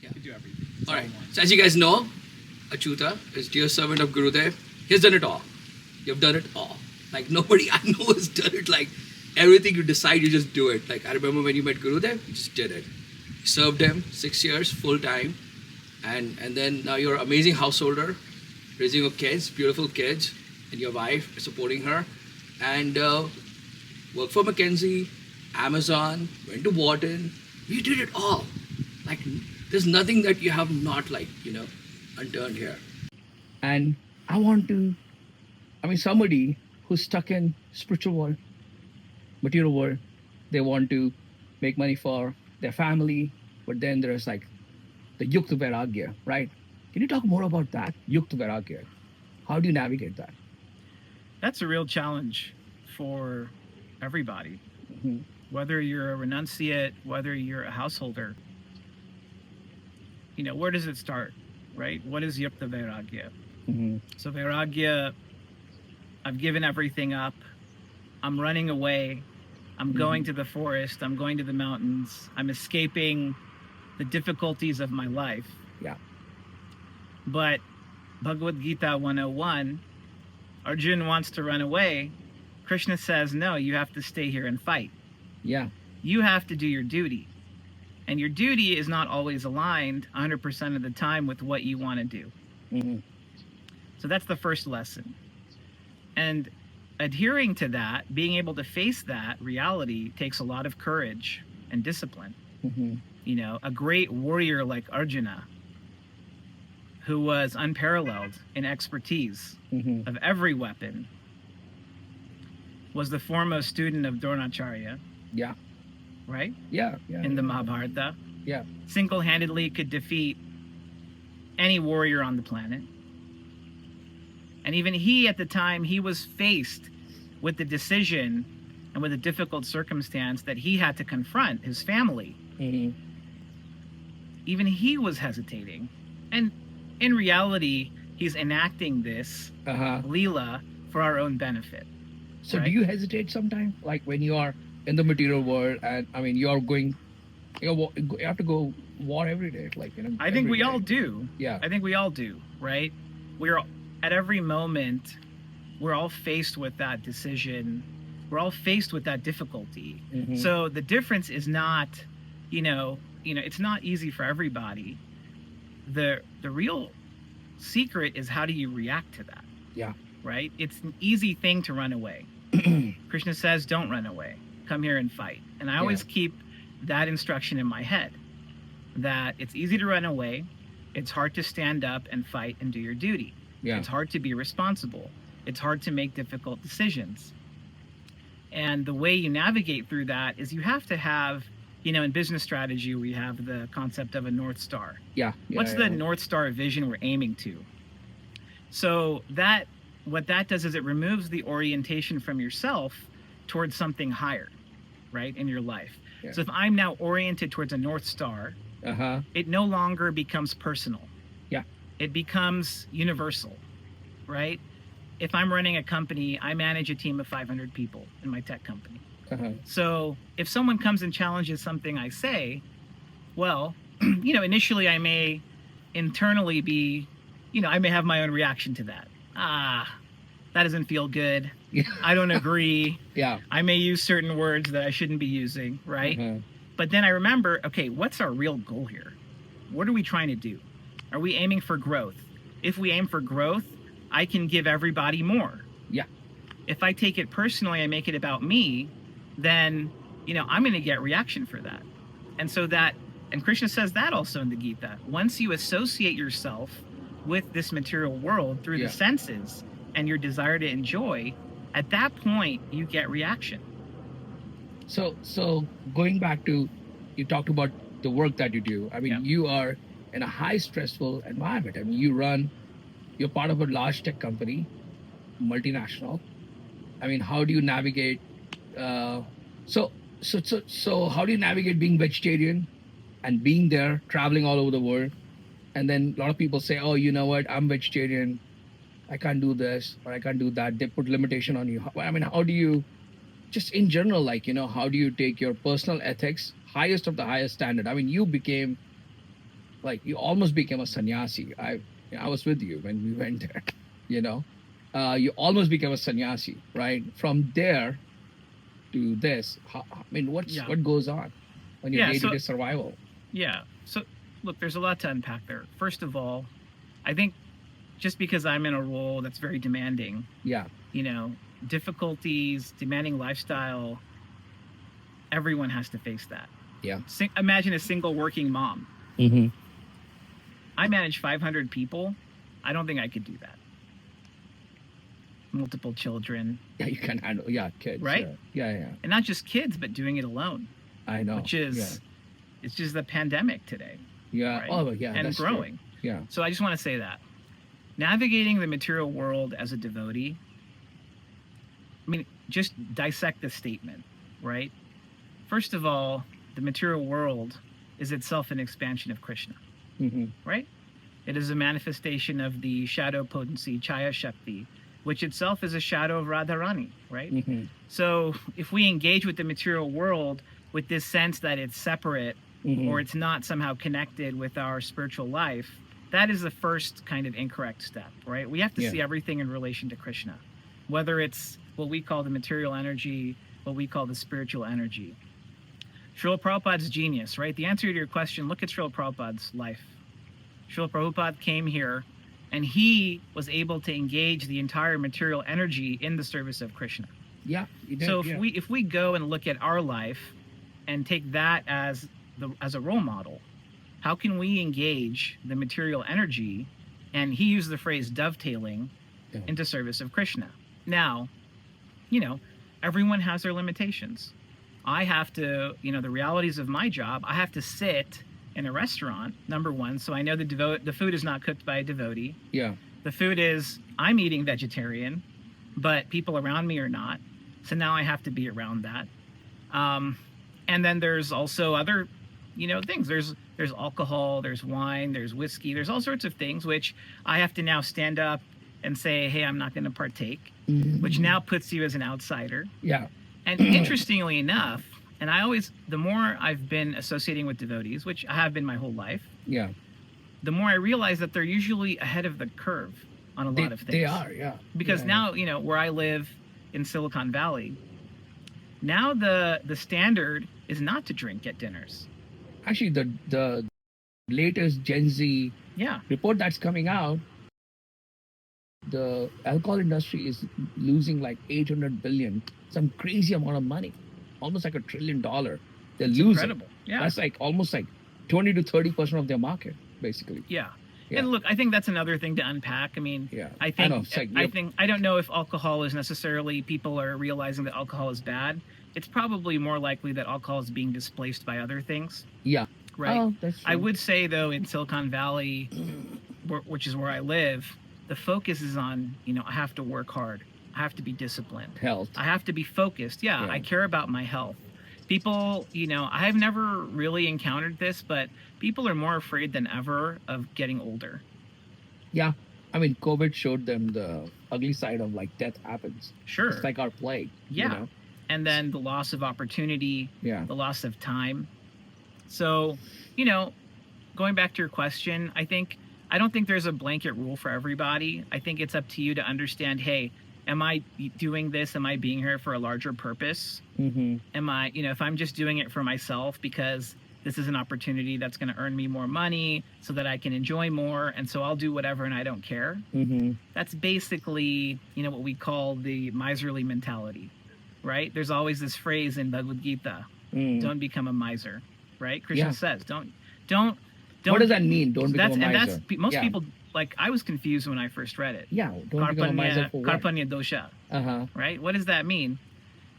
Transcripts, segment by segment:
Yeah. You do everything. All right. So as you guys know, Achyuta is dear servant of Gurudev. He's done it all. You've done it all. Like nobody I know has done it. Like everything you decide, you just do it. Like I remember when you met Gurudev, you just did it. You served him 6 years full time, and then now you're an amazing householder, raising your kids, beautiful kids, and your wife supporting her, and worked for McKinsey, Amazon, went to Wharton. You did it all. Like there's nothing that you have not unturned here. And I want to, somebody who's stuck in spiritual world, material world, they want to make money for their family, but then there's like the Yukta-Vairagya, right? Can you talk more about that, Yukta-Vairagya? How do you navigate that? That's a real challenge for everybody. Mm-hmm. Whether you're a renunciate, whether you're a householder, where does it start, right? What is Yukta-Vairagya? Mm-hmm. So Vairagya, I've given everything up. I'm running away. I'm going to the forest. I'm going to the mountains. I'm escaping the difficulties of my life. Yeah. But Bhagavad Gita 101, Arjuna wants to run away. Krishna says, no, you have to stay here and fight. Yeah. You have to do your duty. And your duty is not always aligned 100% of the time with what you want to do. Mm-hmm. So that's the first lesson. And adhering to that, being able to face that reality takes a lot of courage and discipline. Mm-hmm. A great warrior like Arjuna, who was unparalleled in expertise of every weapon, was the foremost student of Dronacharya. Yeah. Right? Yeah. In the Mahabharata. Yeah. Single-handedly could defeat any warrior on the planet. And even he, at the time, he was faced with the decision and with a difficult circumstance that he had to confront his family. Mm-hmm. Even he was hesitating. And in reality, he's enacting this Leela for our own benefit. So right? Do you hesitate sometimes? Like when you are in the material world and you are going, you have to go war every day. I think we all do. Yeah. I think we all do, right? We're at every moment, we're all faced with that decision. We're all faced with that difficulty. Mm-hmm. So the difference is not, it's not easy for everybody. The real secret is how do you react to that? Yeah. Right? It's an easy thing to run away. Krishna says, don't run away. Come here and fight. And I always keep that instruction in my head, that it's easy to run away. It's hard to stand up and fight and do your duty. Yeah. It's hard to be responsible. It's hard to make difficult decisions. And the way you navigate through that is you have to have, in business strategy, we have the concept of a North Star. Yeah. What's the North Star vision we're aiming to? So what that does is it removes the orientation from yourself towards something higher, right, in your life. Yeah. So if I'm now oriented towards a North Star, it no longer becomes personal. Yeah. It becomes universal, right? If I'm running a company, I manage a team of 500 people in my tech company. So if someone comes and challenges something I say, well, initially I may internally be, I may have my own reaction to that. That doesn't feel good. Yeah. I don't agree. Yeah. I may use certain words that I shouldn't be using, right? But then I remember, okay, what's our real goal here? What are we trying to do? Are we aiming for growth? If we aim for growth, I can give everybody more. Yeah. If I take it personally, I make it about me, then, I'm going to get reaction for that. And so and Krishna says that also in the Gita. Once you associate yourself with this material world through the senses and your desire to enjoy, at that point, you get reaction. So going back to, you talked about the work that you do. You are in a high stressful environment. You're part of a large tech company, multinational. How do you navigate? So how do you navigate being vegetarian and being there, traveling all over the world? And then a lot of people say, oh, you know what? I'm vegetarian. I can't do this or I can't do that. They put limitation on you. How do you, just in general, how do you take your personal ethics, highest of the highest standard? You became like you almost became a sannyasi. I was with you when we went there. You know, you almost became a sannyasi, right? From there to this, I mean, Yeah. what goes on your Yeah, day-to-day so survival? yeah. So look, there's a lot to unpack there. First of all, I think just because I'm in a role that's very demanding, Yeah, you know, difficulties, demanding lifestyle, everyone has to face that. yeah. Imagine a single working mom. Mm-hmm. I manage 500 people. I don't think I could do that. Multiple children, Yeah, you can handle. Yeah, kids. right? Yeah. And not just kids, but doing it alone, I know. which is it's just the pandemic today. Yeah. Right? Oh, yeah. And That's growing. True. Yeah. So I just want to say that navigating the material world as a devotee, I mean, just dissect the statement, right? First of all, the material world is itself an expansion of Krishna, Mm-hmm. right? It is a manifestation of the shadow potency, Chaya Shakti, which itself is a shadow of Radharani, right? Mm-hmm. So if we engage with the material world with this sense that it's separate Mm-hmm. or it's not somehow connected with our spiritual life, that is the first kind of incorrect step, right? We have to see everything in relation to Krishna, whether it's what we call the material energy, what we call the spiritual energy. Srila Prabhupada's genius, right? The answer to your question, look at Srila Prabhupada's life. Srila Prabhupada came here and he was able to engage the entire material energy in the service of Krishna. Yeah. You did, So if we go and look at our life and take that as a role model, how can we engage the material energy? And he used the phrase dovetailing into service of Krishna. Now, everyone has their limitations. I have to, the realities of my job, I have to sit in a restaurant, number one, so I know the food is not cooked by a devotee. Yeah. The food is, I'm eating vegetarian, but people around me are not. So now I have to be around that. And then there's also other, things. There's alcohol, there's wine, there's whiskey, there's all sorts of things which I have to now stand up and say, hey, I'm not going to partake, which now puts you as an outsider. Yeah. And interestingly enough, and the more I've been associating with devotees, which I have been my whole life, Yeah. the more I realize that they're usually ahead of the curve on a lot of things. They are, yeah. Because now, where I live in Silicon Valley, now the standard is not to drink at dinners. Actually, the latest Gen Z report that's coming out, the alcohol industry is losing like 800 billion, some crazy amount of money, almost like $1 trillion. They're losing. Incredible. Yeah. That's like almost like 20 to 30% of their market, basically. Yeah. And look, I think that's another thing to unpack. I mean, I don't know if alcohol is necessarily people are realizing that alcohol is bad. It's probably more likely that alcohol is being displaced by other things. Yeah. Right. Oh, that's true. I would say though, in Silicon Valley, which is where I live, the focus is on, I have to work hard. I have to be disciplined. Health. I have to be focused. Yeah. I care about my health. People, I have never really encountered this, but people are more afraid than ever of getting older. Yeah. I mean, COVID showed them the ugly side of like death happens. Sure. It's like our plague. Yeah. And then the loss of opportunity, the loss of time. So, going back to your question, I don't think there's a blanket rule for everybody. I think it's up to you to understand, hey, am I doing this? Am I being here for a larger purpose? Mm-hmm. Am I, if I'm just doing it for myself because this is an opportunity that's going to earn me more money so that I can enjoy more, and so I'll do whatever and I don't care. Mm-hmm. That's basically, what we call the miserly mentality, right? There's always this phrase in Bhagavad Gita, don't become a miser, right? Krishna says, don't. What does that mean? Don't become a miser? And that's, most people, like, I was confused when I first read it. Yeah, don't become a miser for what? Karpanya dosha. Uh-huh. Right? What does that mean?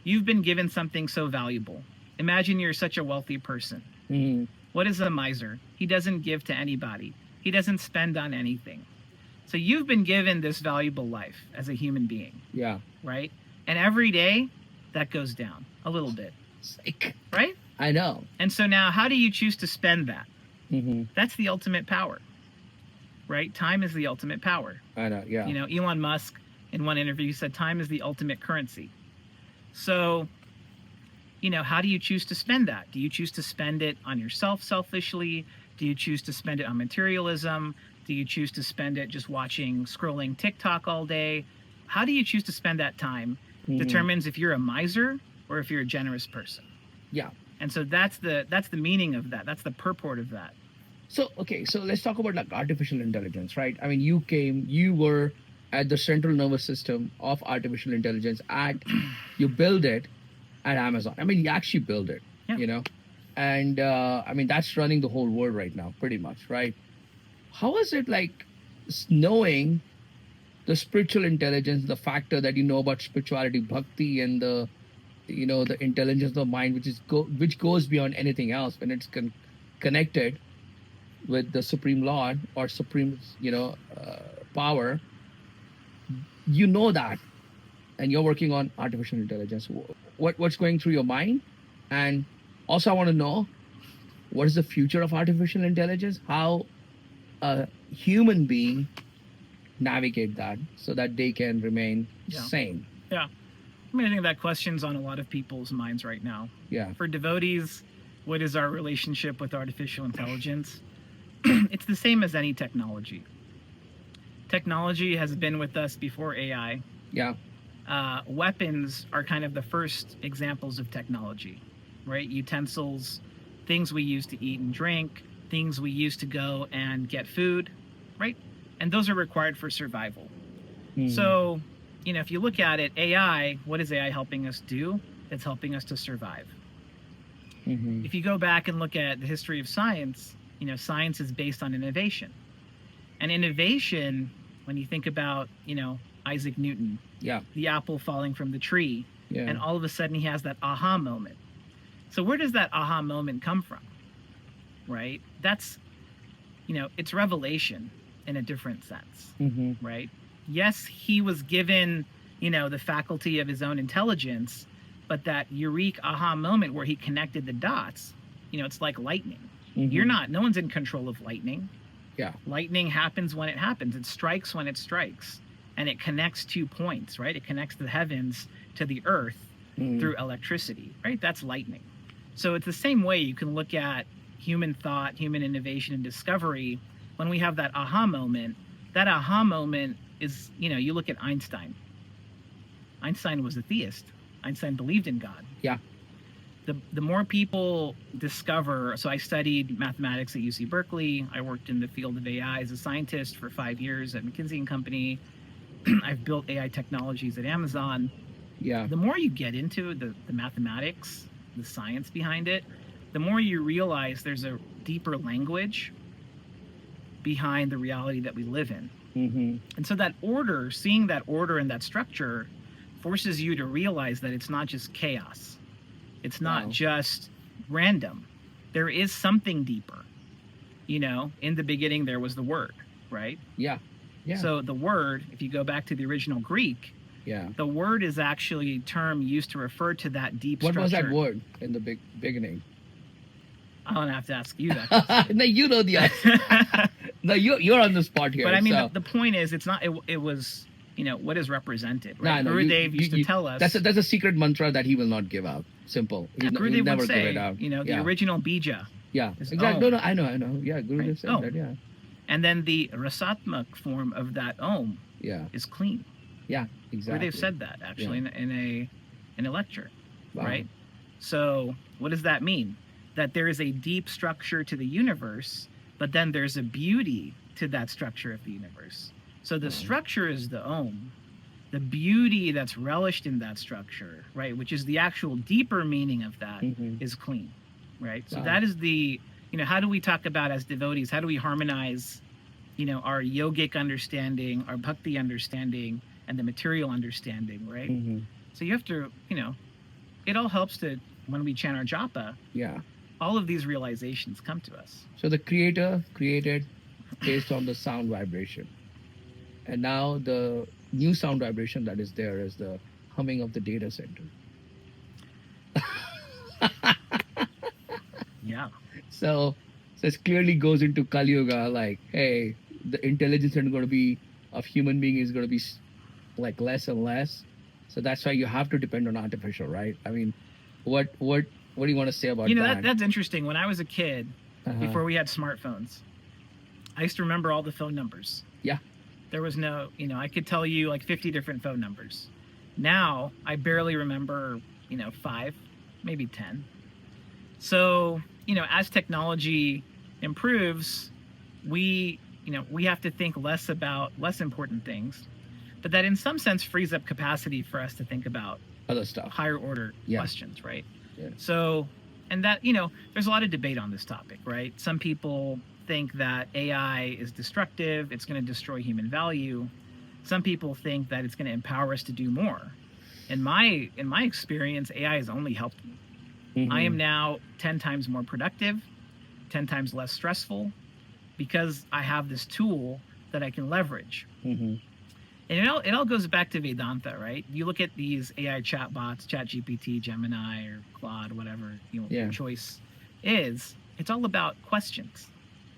You've been given something so valuable. Imagine you're such a wealthy person. Mm-hmm. What is a miser? He doesn't give to anybody. He doesn't spend on anything. So you've been given this valuable life as a human being. Yeah. Right? And every day, that goes down a little bit. Sick. Right? I know. And so now, how do you choose to spend that? Mm-hmm. That's the ultimate power. Right? Time is the ultimate power. I know, yeah. Elon Musk, in one interview, said time is the ultimate currency. So, how do you choose to spend that? Do you choose to spend it on yourself selfishly? Do you choose to spend it on materialism? Do you choose to spend it just watching, scrolling TikTok all day? How do you choose to spend that time determines if you're a miser or if you're a generous person. Yeah. And so that's the meaning of that. That's the purport of that. So, okay, so let's talk about like artificial intelligence, right? I mean, you were at the central nervous system of artificial intelligence you build it at Amazon. I mean, you actually build it, you know? And I mean, that's running the whole world right now, pretty much, right? How is it like knowing the spiritual intelligence, the factor that you know about spirituality, bhakti, and the intelligence of the mind, which goes beyond anything else when it's connected with the supreme lord or supreme power, that, and you're working on artificial intelligence. What's going through your mind? And also I want to know, what is the future of artificial intelligence? How a human being navigate that so that they can remain sane? Yeah. I mean, I think that question's on a lot of people's minds right now. Yeah. For devotees, what is our relationship with artificial intelligence? It's the same as any technology. Technology has been with us before AI. Yeah. Weapons are kind of the first examples of technology, right? Utensils, things we use to eat and drink, things we use to go and get food, right? And those are required for survival. So, if you look at it, AI, what is AI helping us do? It's helping us to survive. If you go back and look at the history of science, science is based on innovation. And innovation, when you think about, Isaac Newton, the apple falling from the tree, and all of a sudden he has that aha moment. So where does that aha moment come from? Right? That's, it's revelation in a different sense, right? Yes, he was given, the faculty of his own intelligence, but that eureka aha moment where he connected the dots, it's like lightning. No one's in control of lightning. Yeah. Lightning happens when it happens. It strikes when it strikes. And it connects 2 points, right? It connects the heavens to the earth through electricity, right? That's lightning. So it's the same way you can look at human thought, human innovation and discovery. When we have that aha moment is, you look at Einstein. Einstein was a theist. Einstein believed in God. Yeah. The more people discover, so I studied mathematics at UC Berkeley. I worked in the field of AI as a scientist for 5 years at McKinsey & Company. I've built AI technologies at Amazon. Yeah. The more you get into the mathematics, the science behind it, the more you realize there's a deeper language behind the reality that we live in. And so that order, seeing that order and that structure forces you to realize that it's not just chaos. It's not just random. There is something deeper. In the beginning, there was the Word, right? Yeah. Yeah. So the word, if you go back to the original Greek, the word is actually a term used to refer to that deep structure. What was that word in the beginning? I'm going to have to ask you that. No, you know the answer. No, you're on the spot here. But I mean, the point is, it's not, it was, what is represented, right? No, Gurudev used to tell us. That's a secret mantra that he will not give out. Simple. Gurudev never would say, give it out. The original bija. Yeah, exactly. No, I know. Yeah, Gurudev said that, yeah. And then the rasatmak form of that om is clean. Yeah, exactly. Gurudev said that, actually, in a lecture, right? So what does that mean? That there is a deep structure to the universe, but then there's a beauty to that structure of the universe. So the structure is the om. The beauty that's relished in that structure, right, which is the actual deeper meaning of that, is clean, right? So that is the, how do we talk about as devotees, how do we harmonize, our yogic understanding, our bhakti understanding, and the material understanding, right? So you have to, it all helps to, when we chant our japa, all of these realizations come to us. So the creator created based on the sound vibration. And now the new sound vibration that is there is the humming of the data center. Yeah. So it clearly goes into Kali Yuga, like, hey, the intelligence of human being is going to be like less and less. So that's why you have to depend on artificial, right? I mean, what do you want to say about that? That's interesting. When I was a kid, before we had smartphones. I used to remember all the phone numbers. Yeah. There was no, I could tell you like 50 different phone numbers. Now I barely remember, 5, maybe 10. So, as technology improves, we have to think less about less important things, but that in some sense frees up capacity for us to think about Other stuff. higher order Yeah. questions, right? Yeah. So, and that, there's a lot of debate on this topic, right? Some people think that AI is destructive, it's going to destroy human value. Some people think that it's going to empower us to do more. In my experience, AI has only helped me. Mhm. I am now 10 times more productive, 10 times less stressful, because I have this tool that I can leverage. Mhm. And it all goes back to Vedanta, right? You look at these AI chatbots, ChatGPT, Gemini, or Claude, whatever Yeah. your choice is. It's all about questions.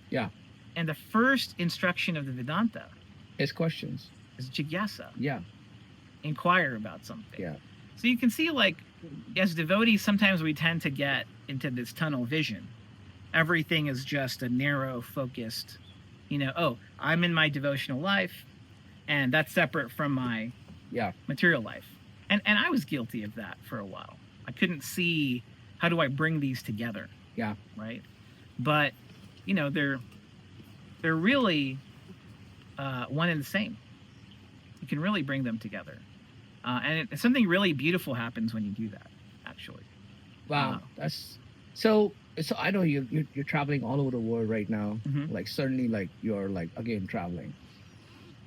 Yeah. And the first instruction of the Vedanta It's questions. is jigyasa, Yeah. inquire about something. Yeah. So you can see, like, as devotees, sometimes we tend to get into this tunnel vision. Everything is just a narrow, focused, I'm in my devotional life, and that's separate from my Yeah. material life. And I was guilty of that for a while. I couldn't see, how do I bring these together? Yeah. Right? But, they're really one and the same. You can really bring them together. And something really beautiful happens when you do that, actually. Wow. That's so. So I know you're traveling all over the world right now. Mhm. Like certainly, like you're like again traveling.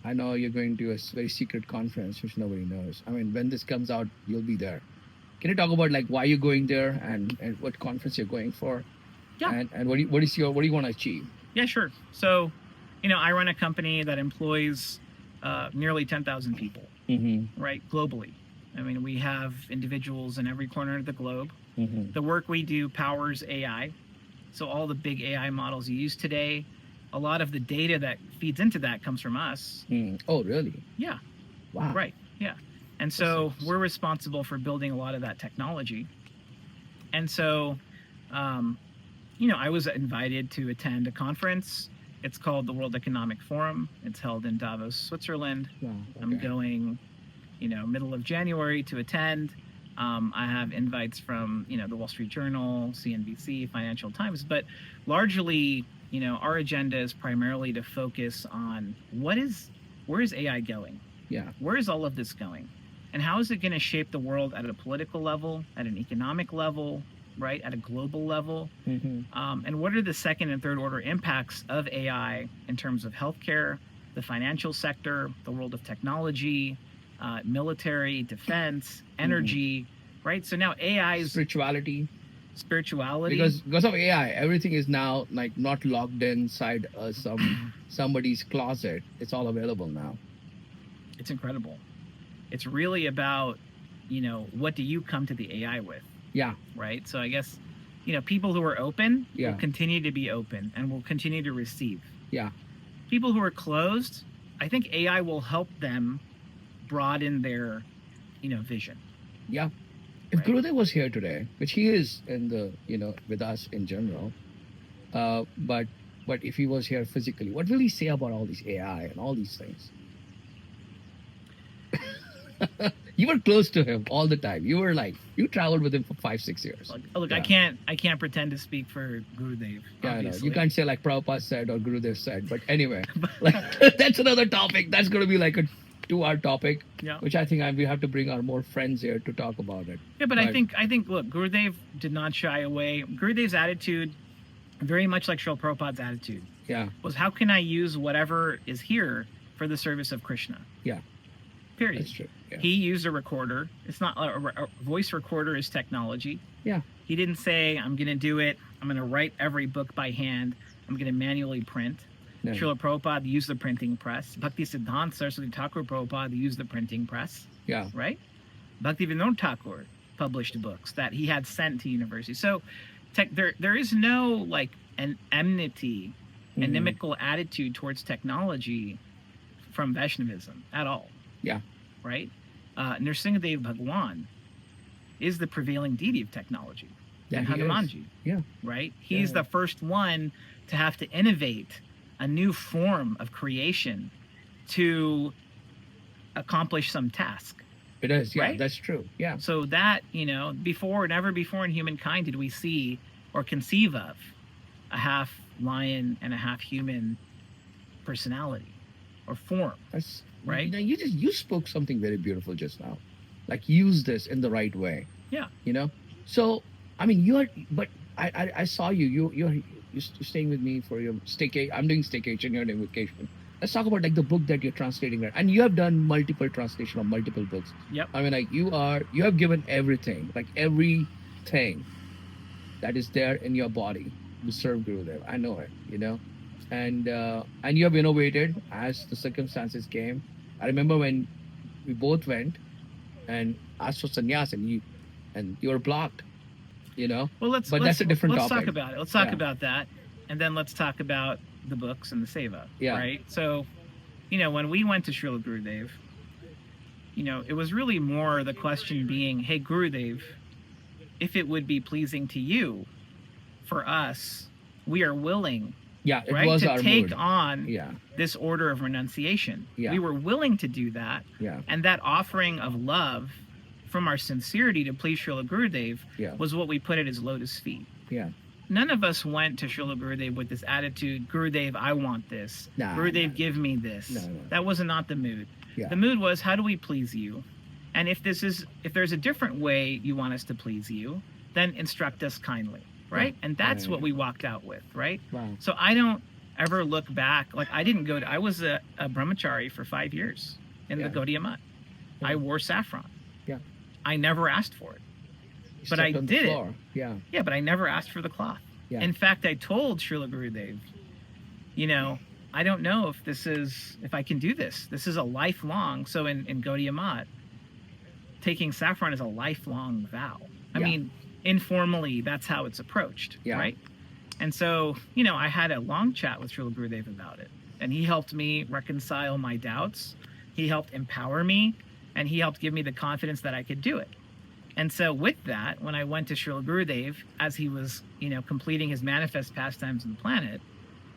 I know you're going to a very secret conference which nobody knows. I mean, when this comes out, you'll be there. Can you talk about like why you're going there and what conference you're going for? Yeah. And what do you want to achieve? Yeah, sure. So, I run a company that employs nearly 10,000 people, Mm-hmm. right, globally. I mean, we have individuals in every corner of the globe. Mm-hmm. The work we do powers AI. So all the big AI models you use today, a lot of the data that feeds into that comes from us. Mm. Oh, really? Yeah, Wow. right. Yeah. And so That's- we're responsible for building a lot of that technology. And so, I was invited to attend a conference. It's called the World Economic Forum. It's held in Davos, Switzerland. Wow. I'm okay. going, middle of January to attend. I have invites from, the Wall Street Journal, CNBC, Financial Times, but largely, our agenda is primarily to focus on where is AI going? Yeah. Where is all of this going? And how is it going to shape the world at a political level, at an economic level, right, at a global level? Mm-hmm. And what are the second and third order impacts of AI in terms of healthcare, the financial sector, the world of technology, military, defense, energy, right? So now AI is Spirituality. spirituality. Because of AI, everything is now like not locked inside somebody's closet. It's all available now. It's incredible. It's really about, what do you come to the AI with, Yeah. right? So I guess, people who are open Yeah. will continue to be open and will continue to receive. Yeah. People who are closed, I think AI will help them broaden their, vision. Yeah. If Right. Gurudev was here today, which he is in the, with us in general, but if he was here physically, what will he say about all these AI and all these things? You were close to him all the time. You were like, you traveled with him for 5-6 years. Look, Yeah. I can't pretend to speak for Gurudev. Yeah, I know. Obviously. You can't say like Prabhupada said or Gurudev said, but anyway, like, that's another topic. That's going to be like a 2-hour topic, Yeah. which I think we have to bring our more friends here to talk about it. Yeah, but I think look, Gurudev did not shy away. Gurudev's attitude, very much like Srila Prabhupada's attitude, Yeah, was how can I use whatever is here for the service of Krishna? yeah, Period. that's true. Yeah, He used a recorder. It's not a voice recorder is technology. yeah, He didn't say, I'm going to do it. I'm going to write every book by hand. I'm going to manually print. no, Srila Prabhupada used the printing press. Bhakti Siddhanta Saraswati Thakur Prabhupada used the printing press, yeah, right? Bhakti Vinod Thakur published books that he had sent to universities. So there is no like an enmity, Mhm. inimical attitude towards technology from Vaishnavism at all. Yeah. Right? Nrsingadev Bhagwan is the prevailing deity of technology. than he is. Hanumanji, Yeah. right? He's Yeah. the first one to have to innovate a new form of creation to accomplish some task. It is. Yeah, Right? that's true. Yeah. So that, never before in humankind did we see or conceive of a half lion and a half human personality or form. That's Right? You spoke something very beautiful just now. Like use this in the right way. Yeah. So I mean but I saw you're staying with me for your staycation. I'm doing staycation, you're doing vacation. Let's talk about like the book that you're translating right. And you have done multiple translation of multiple books. Yep. I mean like you have given everything, like everything that is there in your body to serve Gurudev. I know it, and you have innovated as the circumstances came. I remember when we both went and asked for sannyas and you were blocked, Well, But that's a different let's topic. talk about it. Let's talk Yeah. about that, and then let's talk about the books and the seva. Yeah. Right. So, when we went to Srila Gurudev, it was really more the question being, "Hey, Gurudev, if it would be pleasing to you, for us, we are willing, Yeah, it right, was to our take mood. on Yeah, this order of renunciation. Yeah. We were willing to do that, yeah, and that offering of love from our sincerity to please Srila Gurudev yeah, was what we put at his lotus feet. yeah. None of us went to Srila Gurudev with this attitude, Gurudev, I want this. Nah, Gurudev, nah. give me this. No. That was not the mood. Yeah. The mood was, how do we please you? And if there's a different way you want us to please you, then instruct us kindly, right? And that's Yeah, what yeah. we walked out with, right? Wow. So I don't ever look back. Like I was a brahmachari for 5 years in Yeah. the Gaudiya Math. Yeah. I wore saffron. Yeah. I never asked for it. You But I stepped on the did it. floor. Yeah, Yeah, but I never asked for the cloth. Yeah. In fact, I told Srila Gurudev, I don't know if I can do this. This is a lifelong. So in Gaudiya Math, taking saffron is a lifelong vow. I Yeah. mean, informally, that's how it's approached, Yeah. right? And so, I had a long chat with Srila Gurudev about it. And he helped me reconcile my doubts. He helped empower me. And he helped give me the confidence that I could do it. And so with that, when I went to Srila Gurudev, as he was, completing his manifest pastimes on the planet,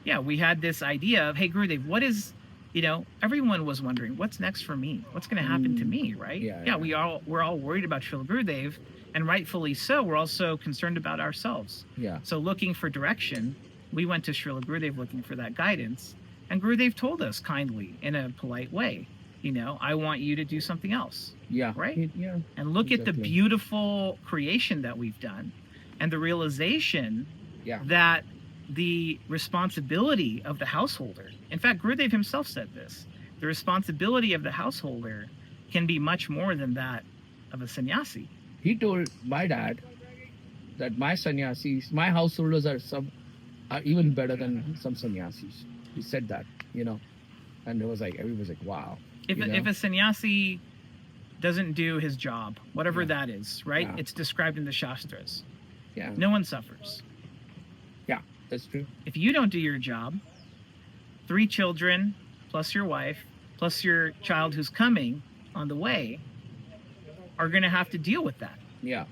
yeah, we had this idea of, hey, Gurudev, what is, everyone was wondering, what's next for me? What's going to happen to me, right? Yeah. We're all worried about Srila Gurudev, and rightfully so. We're also concerned about ourselves. yeah, So looking for direction, we went to Srila Gurudev looking for that guidance, and Gurudev told us kindly, in a polite way, I want you to do something else. yeah. Right? Yeah, And look at the Exactly. beautiful creation that we've done and the realization yeah, that the responsibility of the householder, in fact, Gurudev himself said this, the responsibility of the householder can be much more than that of a sannyasi. He told my dad that my sannyasis, my householders are even better than some sannyasis. He said that, and it was like everybody was like, wow. If a sannyasi doesn't do his job, whatever Yeah. that is, right? Yeah. It's described in the Shastras. Yeah, No one suffers. that's true. If you don't do your job, 3 children, plus your wife, plus your child who's coming on the way, are going to have to deal with that. Yeah,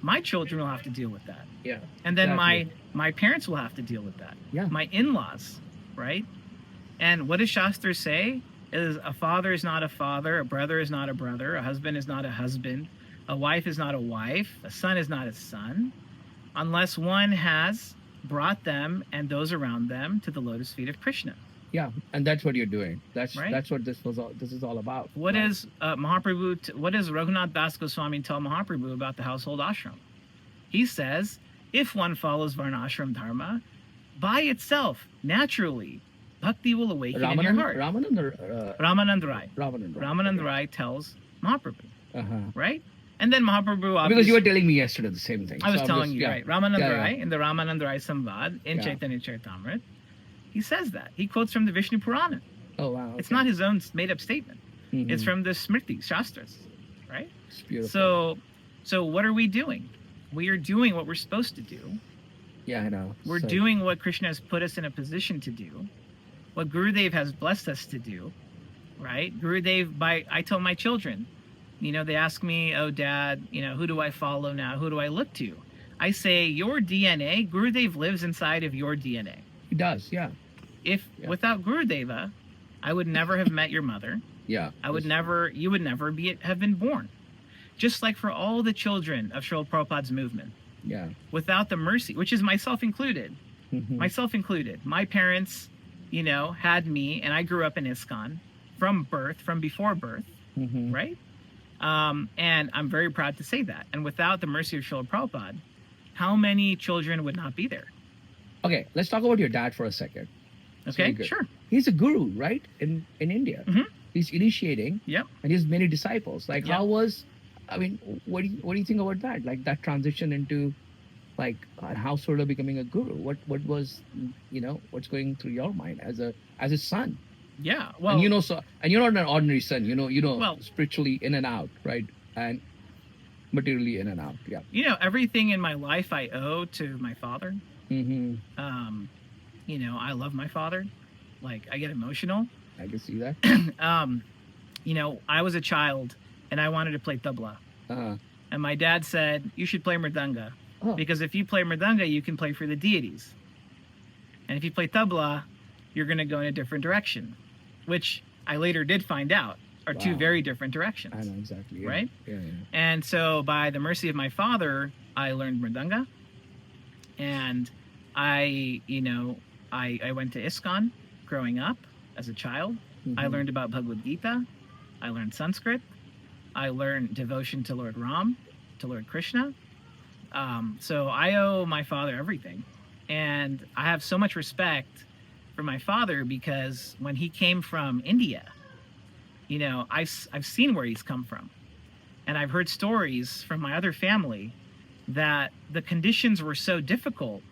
My children will have to deal with that. yeah, And then Exactly. my parents will have to deal with that. Yeah. My in-laws, right? And what does Shastra say? Is a father is not a father, a brother is not a brother, a husband is not a husband, a wife is not a wife, a son is not a son, unless one has brought them and those around them to the lotus feet of Krishna. yeah. And that's what you're doing. That's Right. that's what this is all about. What right? is Mahaprabhu? What does Raghunath Das Goswami tell Mahaprabhu about the household ashram? He says, if one follows varnashram dharma, by itself, naturally, bhakti will awaken in your heart. Ramanand Rai. Ramanand Rai tells Mahaprabhu, Uh-huh. right? And then Mahaprabhu obviously... Because you were telling me yesterday the same thing. I was So I'm telling just- you, yeah. right? Ramanand Yeah, yeah. Rai, in the Ramanand Rai Samvad, in Yeah. Chaitanya Charitamrita, he says that. He quotes from the Vishnu Purana. Oh wow. It's okay. not his own made-up statement. Mhm. It's from the Smriti, Shastras, right? It's beautiful. So what are we doing? We are doing what we're supposed to do. Yeah, I know. We're So- doing what Krishna has put us in a position to do. What Gurudev has blessed us to do, right? Gurudev, I tell my children, they ask me, oh, Dad, who do I follow now? Who do I look to? I say your DNA, Gurudev lives inside of your DNA. He does, yeah. If Yeah. without Gurudeva, I would never have met your mother. Yeah. You would never have been born. Just like for all the children of Srila Prabhupada's movement. Yeah. Without the mercy, which is myself included. Myself included. My parents, had me, and I grew up in ISKCON from before birth, right? And I'm very proud to say that. And without the mercy of Srila Prabhupada, how many children would not be there? Okay, let's talk about your dad for a second. Okay, good. sure. He's a guru, right? In India. He's initiating. Yep. And he has many disciples. Like, Yep. what do you think about that? Like that transition into like a householder becoming a guru. What was what's going through your mind as a son? Yeah. Well, and you're not an ordinary son. Well, spiritually in and out, right? And materially in and out. Yeah. Everything in my life I owe to my father. I love my father. Like, I get emotional. I can see that. I was a child and I wanted to play tabla. And my dad said, you should play mridanga. Because if you play mridanga, you can play for the deities. And if you play tabla, you're going to go in a different direction. Which I later did find out are two very different directions. I know exactly. Yeah. Right? Yeah. And so by the mercy of my father, I learned mridanga. And I went to ISKCON growing up as a child. I learned about Bhagavad Gita. I learned Sanskrit. I learned devotion to Lord Ram, to Lord Krishna. So I owe my father everything. And I have so much respect for my father because when he came from India, I've seen where he's come from. And I've heard stories from my other family that the conditions were so difficult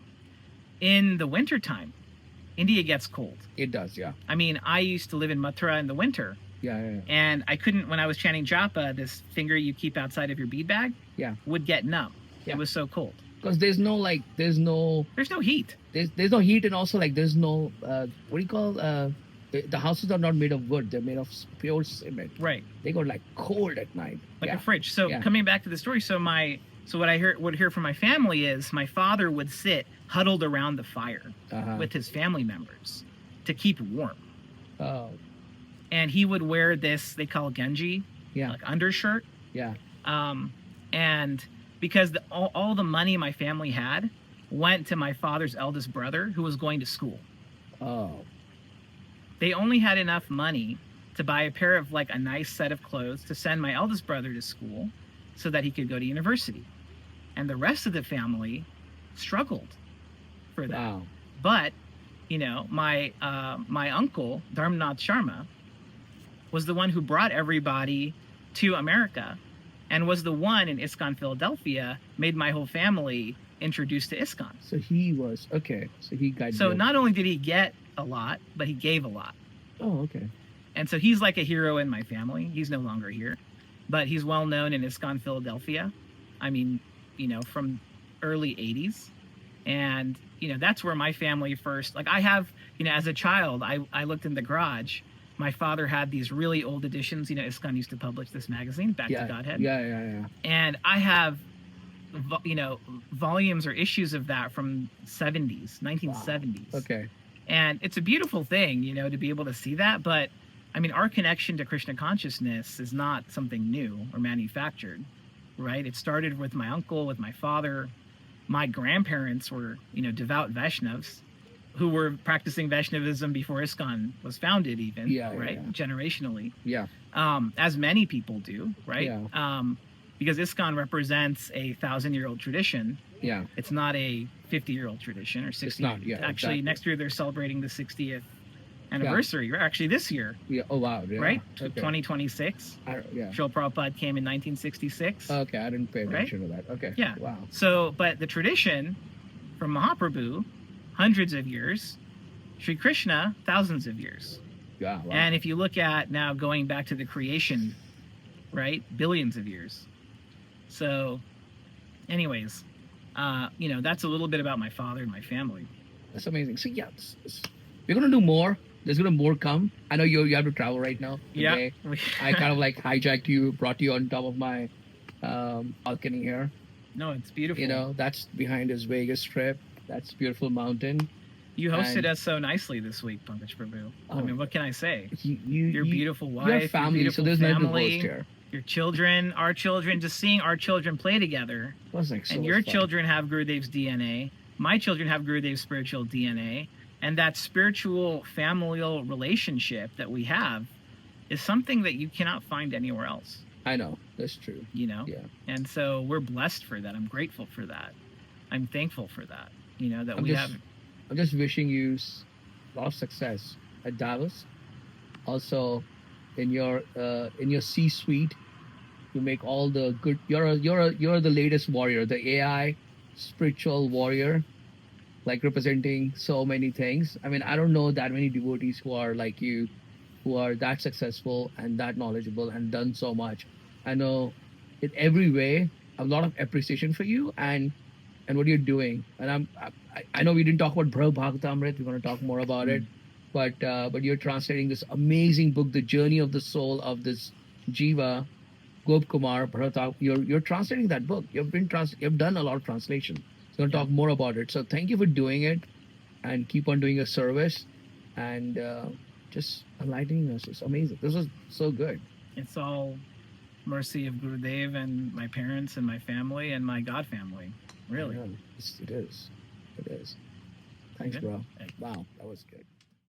in the wintertime. India gets cold. It does, yeah. I mean, I used to live in Mathura in the winter. Yeah. And I couldn't, when I was chanting japa, this finger you keep outside of your bead bag would get numb. Yeah. It was so cold. Because there's no heat. There's no heat, and also like there's no what do you call the houses are not made of wood, they're made of pure cement. Right. They go like cold at night. Like a fridge. So coming back to the story, so what I would hear from my family is my father would sit huddled around the fire with his family members to keep warm. Oh. And he would wear this, they call genji, like undershirt. Yeah. And because all the money my family had went to my father's eldest brother who was going to school. Oh. They only had enough money to buy a pair of like a nice set of clothes to send my eldest brother to school so that he could go to university. And the rest of the family struggled for that. Wow. But, my uncle, Dharmnath Sharma, was the one who brought everybody to America and was the one in ISKCON Philadelphia, made my whole family introduced to ISKCON. So he was, okay. So he guided. So not only did he get a lot, but he gave a lot. Oh, okay. And so he's like a hero in my family. He's no longer here. But he's well known in ISKCON Philadelphia. I mean, from early 80s. And, that's where my family first, like I have, as a child, I looked in the garage. My father had these really old editions. ISKCON used to publish this magazine, Back to Godhead. Yeah. And I have, volumes or issues of that from 1970s. Wow. Okay. And it's a beautiful thing, to be able to see that. But, I mean, our connection to Krishna consciousness is not something new or manufactured, right? It started with my uncle, with my father. My grandparents were, devout Vaishnavas who were practicing Vaishnavism before ISKCON was founded even, right? Yeah. Generationally. Yeah. As many people do, right? Yeah. Because ISKCON represents a 1,000-year-old tradition. Yeah. It's not a 50-year-old tradition or 60. It's not, Actually, exactly. Next year they're celebrating the 60th anniversary. Yeah. Actually, this year. Yeah. Oh, wow. Yeah. Right? Okay. 2026. Yeah. Srila Prabhupada came in 1966. Okay, I didn't pay attention to that. Okay. Yeah. Wow. So, but the tradition from Mahaprabhu, hundreds of years. Sri Krishna, thousands of years. Yeah. Wow. And if you look at now going back to the creation, right? Billions of years. So, anyways, that's a little bit about my father and my family. That's amazing. So yeah, we're gonna do more. There's gonna more come. I know you have to travel right now. Today. Yeah. I kind of like hijacked you, brought you on top of my balcony here. No, it's beautiful. You know, that's behind his Vegas trip. That's beautiful mountain. You hosted And- us so nicely this week, Pankaj Prabhu. I Oh. mean, what can I say? Your Your beautiful wife, your family. your So beautiful there's nothing to family, boast here. your children, our children, just seeing our children play together, It was like so and much your fun. children have Gurudev's DNA. My children have Gurudev's spiritual DNA. And that spiritual familial relationship that we have is something that you cannot find anywhere else, I know that's true. you know? Yeah. And so we're blessed for that. I'm grateful for that. I'm thankful for that, you know, that I'm we just- have. I'm just wishing you a lot of success at Davos. Also, in your C-suite, you make all the good. You're the latest warrior, the AI spiritual warrior, like representing so many things. I mean, I don't know that many devotees who are like you, who are that successful and that knowledgeable and done so much. I know in every way a lot of appreciation for you and what you're doing. And I know we didn't talk about Bhagavatamrit. We're going to talk more about it, but you're translating this amazing book, The Journey of the Soul of this Jiva, Gop Kumar Bharata. You're translating that book. You've done a lot of translation. So we're going to talk more about it. So thank you for doing it, and keep on doing your service, and just enlightening us. It's amazing. This was so good. It's all mercy of Gurudev and my parents and my family and my God family. Really. Yeah, it is. It is. Thanks, Good. bro. Wow, that was good.